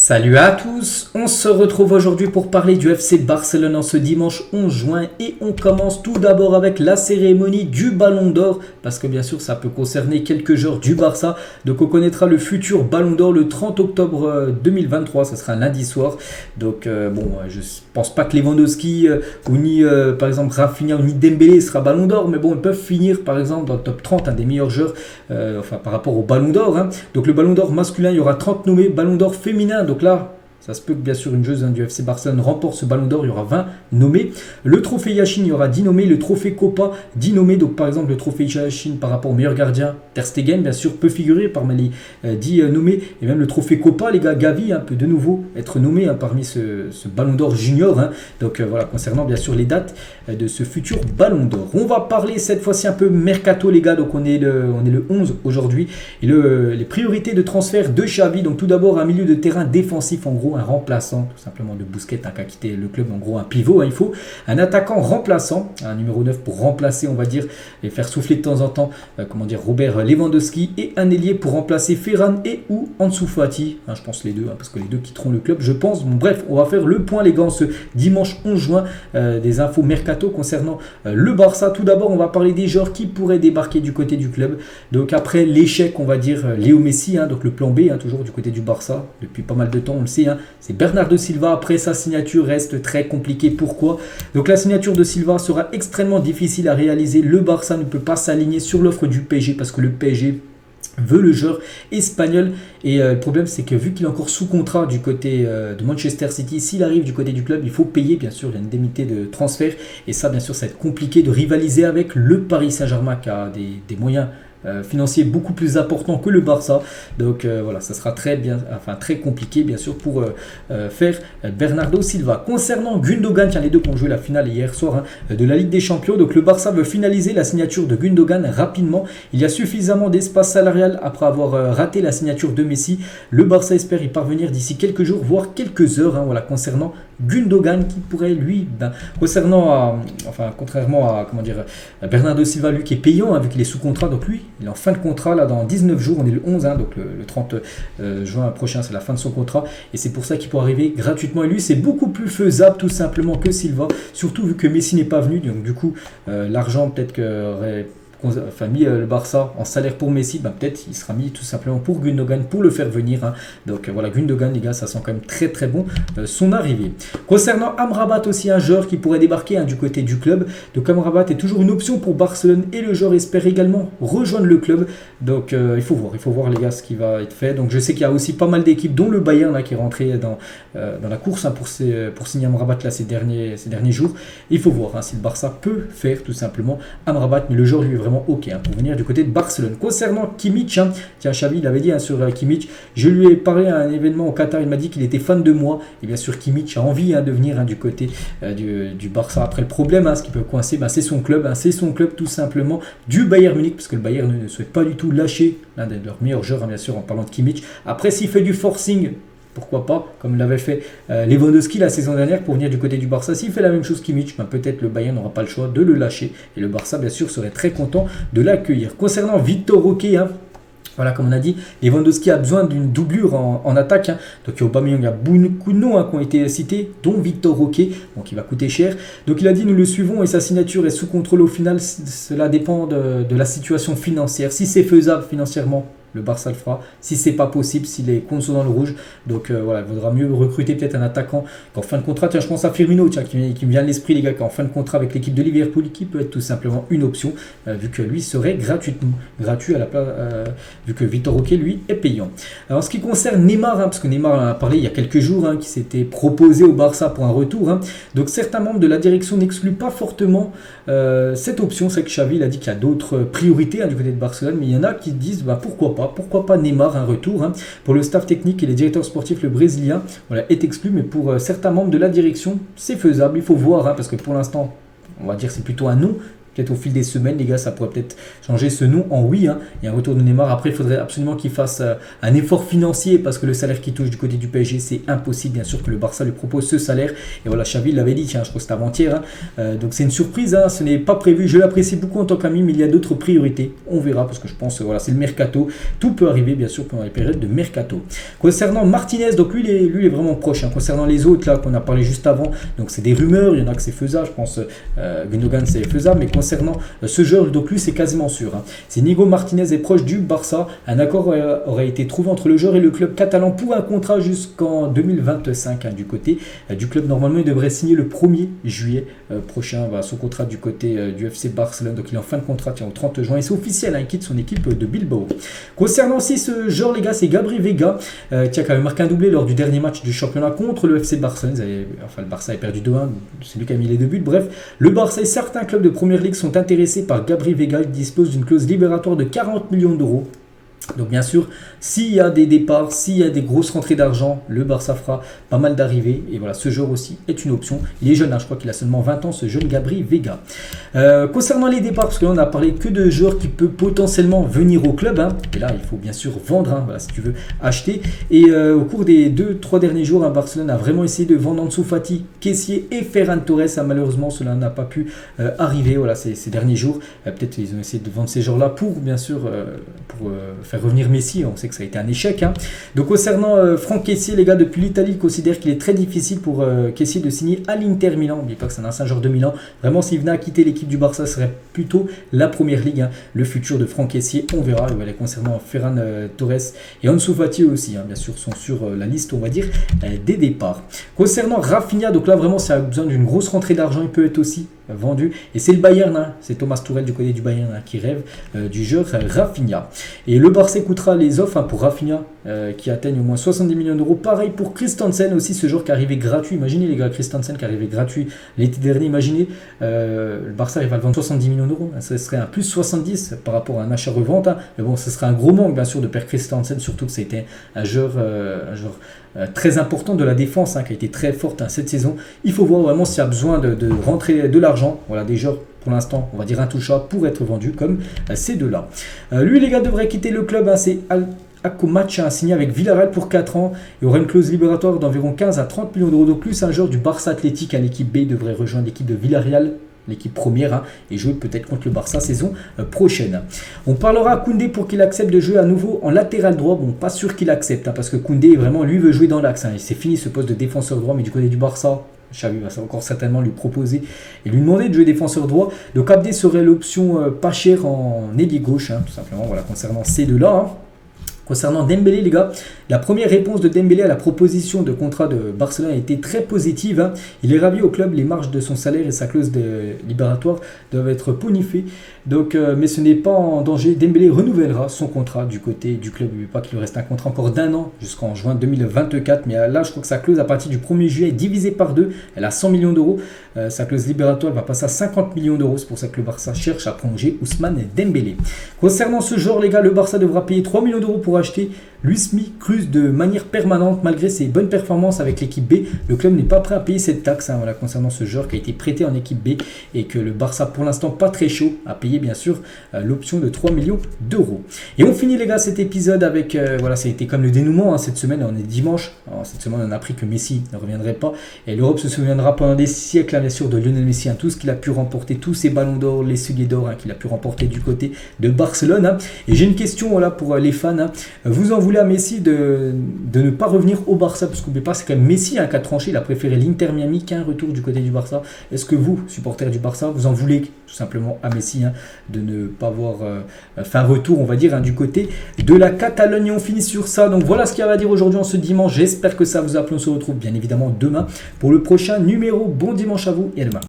Salut à tous, on se retrouve aujourd'hui pour parler du FC Barcelone en ce dimanche 11 juin et on commence tout d'abord avec la cérémonie du Ballon d'Or parce que bien sûr ça peut concerner quelques joueurs du Barça. Donc on connaîtra le futur Ballon d'Or le 30 octobre 2023, ça sera un lundi soir. Donc je pense pas que Lewandowski ou ni par exemple Rafinha ou ni Dembélé sera Ballon d'Or, mais bon ils peuvent finir par exemple dans le top 30 des meilleurs joueurs par rapport au Ballon d'Or. Donc le Ballon d'Or masculin il y aura 30 nommés, Ballon d'Or féminin. Donc là, ça se peut que bien sûr une joueuse du FC Barcelone remporte ce Ballon d'Or, il y aura 20 nommés. Le trophée Yashin, il y aura 10 nommés. Le trophée Copa, 10 nommés. Donc par exemple, le trophée Yashin par rapport au meilleur gardien, Ter Stegen, bien sûr, peut figurer parmi les 10 nommés. Et même le trophée Copa, les gars, Gavi peut de nouveau être nommé parmi ce Ballon d'Or junior. Donc voilà, concernant bien sûr les dates de ce futur Ballon d'Or. On va parler cette fois-ci un peu mercato, les gars. Donc on est le 11 aujourd'hui. Et les priorités de transfert de Xavi. Donc tout d'abord, un milieu de terrain défensif, en gros, un remplaçant tout simplement de Busquets qui a quitté le club, en gros un pivot, il faut un attaquant remplaçant, un numéro 9 pour remplacer on va dire et faire souffler de temps en temps Robert Lewandowski, et un ailier pour remplacer Ferran et ou Ansu Fati, je pense les deux parce que les deux quitteront le club je pense. Bref, on va faire le point les gars ce dimanche 11 juin des infos mercato concernant le Barça. Tout d'abord on va parler des joueurs qui pourraient débarquer du côté du club. Donc après l'échec on va dire Léo Messi, donc le plan B toujours du côté du Barça depuis pas mal de temps, on le sait, c'est Bernardo Silva. Après sa signature reste très compliquée. Pourquoi? Donc la signature de Silva sera extrêmement difficile à réaliser. Le Barça ne peut pas s'aligner sur l'offre du PSG parce que le PSG veut le joueur espagnol, et le problème c'est que vu qu'il est encore sous contrat du côté de Manchester City, s'il arrive du côté du club il faut payer bien sûr l'indemnité de transfert, et ça bien sûr ça va être compliqué de rivaliser avec le Paris Saint-Germain qui a des moyens financier beaucoup plus important que le Barça. Donc voilà, ça sera très compliqué bien sûr pour faire Bernardo Silva. Concernant Gundogan, les deux qui ont joué la finale hier soir de la Ligue des Champions, donc le Barça veut finaliser la signature de Gundogan rapidement. Il y a suffisamment d'espace salarial après avoir raté la signature de Messi. Le Barça espère y parvenir d'ici quelques jours voire quelques heures. Voilà, concernant Gundogan qui pourrait lui, contrairement à Bernardo Silva, lui qui est payant vu qu'il est sous contrat, donc lui il est en fin de contrat là dans 19 jours, on est le 11 donc le 30 juin prochain c'est la fin de son contrat, et c'est pour ça qu'il peut arriver gratuitement, et lui c'est beaucoup plus faisable tout simplement que Silva, surtout vu que Messi n'est pas venu. Donc du coup l'argent peut-être qu'aurait mis le Barça en salaire pour Messi, peut-être il sera mis tout simplement pour Gundogan pour le faire venir. Donc voilà, Gundogan les gars, ça sent quand même très très bon son arrivée. Concernant Amrabat aussi, un joueur qui pourrait débarquer du côté du club. Donc Amrabat est toujours une option pour Barcelone et le joueur espère également rejoindre le club. Donc il faut voir les gars ce qui va être fait. Donc je sais qu'il y a aussi pas mal d'équipes dont le Bayern qui est rentré dans la course pour signer Amrabat là ces derniers jours. Il faut voir si le Barça peut faire tout simplement Amrabat, mais le joueur lui est vraiment ok pour venir du côté de Barcelone. Concernant Kimmich, Xavi il avait dit sur Kimmich, je lui ai parlé à un événement au Qatar, il m'a dit qu'il était fan de moi, et bien sûr Kimmich a envie de venir du côté du Barça. Après le problème ce qui peut coincer, c'est son club, tout simplement du Bayern Munich, parce que le Bayern ne souhaite pas du tout lâcher l'un de leurs meilleurs joueurs bien sûr en parlant de Kimmich. Après s'il fait du forcing, pourquoi pas, comme l'avait fait Lewandowski la saison dernière pour venir du côté du Barça. S'il fait la même chose Kimmich, peut-être le Bayern n'aura pas le choix de le lâcher, et le Barça bien sûr serait très content de l'accueillir. Concernant Victor Roque, voilà, comme on a dit, Lewandowski a besoin d'une doublure en attaque. Donc Aubameyang, il y a beaucoup de noms qui ont été cités, dont Victor Roque, donc il va coûter cher. Donc il a dit nous le suivons et sa signature est sous contrôle. Au final, cela dépend de la situation financière. Si c'est faisable financièrement, le Barça le fera. Si c'est pas possible, si les comptes sont dans le rouge, donc voilà, il vaudra mieux recruter peut-être un attaquant qu'en fin de contrat. Je pense à Firmino qui me vient à l'esprit les gars, qui est en fin de contrat avec l'équipe de Liverpool, qui peut être tout simplement une option vu que lui serait gratuit à la place, vu que Victor Roque lui est payant. Alors en ce qui concerne Neymar, parce que Neymar en a parlé il y a quelques jours, qui s'était proposé au Barça pour un retour, donc certains membres de la direction n'excluent pas fortement cette option. C'est que Xavi il a dit qu'il y a d'autres priorités du côté de Barcelone, mais il y en a qui disent pourquoi pas Neymar, un retour. Pour le staff technique et les directeurs sportifs, le Brésilien est exclu, mais pour certains membres de la direction, c'est faisable. Il faut voir, parce que pour l'instant, on va dire c'est plutôt un non. peut-être au fil des semaines, les gars, ça pourrait peut-être changer ce nom en oui. Il y a un retour de Neymar. Après, il faudrait absolument qu'il fasse un effort financier parce que le salaire qui touche du côté du PSG, c'est impossible. Bien sûr que le Barça lui propose ce salaire. Et voilà, Xavi l'avait dit, tiens, je crois que c'était avant-hier. Donc c'est une surprise, ce n'est pas prévu. Je l'apprécie beaucoup en tant qu'ami, mais il y a d'autres priorités. On verra parce que je pense, voilà, c'est le mercato. Tout peut arriver, bien sûr, pendant les périodes de mercato. Concernant Martinez, donc lui, il est vraiment proche. Concernant les autres, là, qu'on a parlé juste avant, donc c'est des rumeurs. Il y en a que c'est faisable. Je pense Gundogan, c'est faisable. Mais concernant ce joueur, donc lui, c'est quasiment sûr. Si Nigo Martinez est proche du Barça, un accord aurait été trouvé entre le joueur et le club catalan pour un contrat jusqu'en 2025 du côté du club. Normalement, il devrait signer le 1er juillet prochain son contrat du côté du FC Barcelone. Donc, il est en fin de contrat au 30 juin et c'est officiel. Il quitte son équipe de Bilbao. Concernant aussi ce joueur, les gars, c'est Gabri Veiga qui avait marqué un doublé lors du dernier match du championnat contre le FC Barcelone. Le Barça a perdu 2-1. C'est lui qui a mis les 2 buts. Bref, le Barça et certains clubs de première ligue sont intéressés par Gabri Veiga. Il dispose d'une clause libératoire de 40 millions d'euros. Donc bien sûr, s'il y a des départs, s'il y a des grosses rentrées d'argent, le Barça fera pas mal d'arrivées. Et voilà, ce joueur aussi est une option. Il est jeune, je crois qu'il a seulement 20 ans, ce jeune Gabri Veiga. Concernant les départs, parce que là on a parlé que de joueurs qui peuvent potentiellement venir au club. Et là, il faut bien sûr vendre, voilà, si tu veux acheter. Et au cours des 2-3 derniers jours, Barcelone a vraiment essayé de vendre Ansu Fati, Kessié et Ferran Torres. Malheureusement, cela n'a pas pu arriver voilà, ces derniers jours. Peut-être qu'ils ont essayé de vendre ces joueurs-là pour, bien sûr, faire revenir Messi. On sait que ça a été un échec. Donc concernant Franck Kessié, les gars, depuis l'Italie, il considère qu'il est très difficile pour Kessié de signer à l'Inter Milan. N'oubliez pas que c'est un ancien joueur de Milan. Vraiment, s'il venait à quitter l'équipe du Barça, ce serait plutôt la première ligue. Le futur de Franck Kessié, on verra. Voilà, concernant Ferran Torres et Ansu Fati aussi, bien sûr, sont sur la liste, on va dire, des départs. Concernant Rafinha, donc là, vraiment, ça a besoin d'une grosse rentrée d'argent. Il peut être aussi vendu. Et c'est le Bayern, c'est Thomas Tuchel du côté du Bayern qui rêve du joueur Rafinha. Et le Barça écoutera les offres pour Rafinha qui atteignent au moins 70 millions d'euros. Pareil pour Christensen aussi, ce joueur qui est arrivé gratuit. Imaginez les gars, Christensen qui est arrivé gratuit l'été dernier. Imaginez, le Barça il va le vendre 70 millions d'euros. Ce serait un plus 70 par rapport à un achat-revente. Mais bon, ce serait un gros manque bien sûr de perdre Christensen, surtout que c'était un joueur très important de la défense qui a été très forte cette saison. Il faut voir vraiment s'il y a besoin de rentrer de l'argent. Voilà, des joueurs pour l'instant, on va dire intouchables pour être vendus comme ces deux-là. Lui, les gars, devrait quitter le club. C'est Akomatch signé avec Villarreal pour 4 ans et aura une clause libératoire d'environ 15 à 30 millions d'euros de plus. Un joueur du Barça Athletic à l'équipe B devrait rejoindre l'équipe de Villarreal, l'équipe première, et jouer peut-être contre le Barça saison prochaine. On parlera à Koundé pour qu'il accepte de jouer à nouveau en latéral droit. Bon, pas sûr qu'il accepte, parce que Koundé, vraiment, lui, veut jouer dans l'axe. C'est fini ce poste de défenseur droit, mais du côté du Barça, Xavi va encore certainement lui proposer et lui demander de jouer défenseur droit. Donc Abdé serait l'option pas chère en ailier gauche, tout simplement, voilà, concernant ces deux-là. Concernant Dembélé, les gars, la première réponse de Dembélé à la proposition de contrat de Barcelone a été très positive. Il est ravi au club, les marges de son salaire et sa clause libératoire doivent être bonifiées. Donc, mais ce n'est pas en danger. Dembélé renouvellera son contrat du côté du club. N'oubliez pas qu'il lui reste un contrat encore d'1 an jusqu'en juin 2024. Mais là, je crois que sa clause à partir du 1er juillet est divisée par 2. Elle a 100 millions d'euros. Sa clause libératoire va passer à 50 millions d'euros. C'est pour ça que le Barça cherche à prolonger Ousmane Dembélé. Concernant ce joueur, les gars, le Barça devra payer 3 millions d'euros pour acheter Luismi Cruz de manière permanente. Malgré ses bonnes performances avec l'équipe B, le club n'est pas prêt à payer cette taxe voilà, concernant ce joueur qui a été prêté en équipe B et que le Barça pour l'instant pas très chaud à payer bien sûr l'option de 3 millions d'euros. Et on finit les gars cet épisode avec voilà, ça a été comme le dénouement cette semaine, on est dimanche. Alors, cette semaine on a appris que Messi ne reviendrait pas et l'Europe se souviendra pendant des siècles bien sûr de Lionel Messi, tout ce qu'il a pu remporter, tous ses ballons d'or, les souliers d'or qu'il a pu remporter du côté de Barcelone. Et j'ai une question voilà, pour les fans. Vous en voulez à Messi de ne pas revenir au Barça, parce que n'oubliez pas, c'est quand même Messi qui a tranché, il a préféré l'Inter Miami qu'un retour du côté du Barça. Est-ce que vous, supporters du Barça, vous en voulez tout simplement à Messi de ne pas avoir fait un retour, on va dire, du côté de la Catalogne? Et on finit sur ça. Donc voilà ce qu'il y a à dire aujourd'hui en ce dimanche. J'espère que ça vous a plu. On se retrouve bien évidemment demain pour le prochain numéro. Bon dimanche à vous et à demain.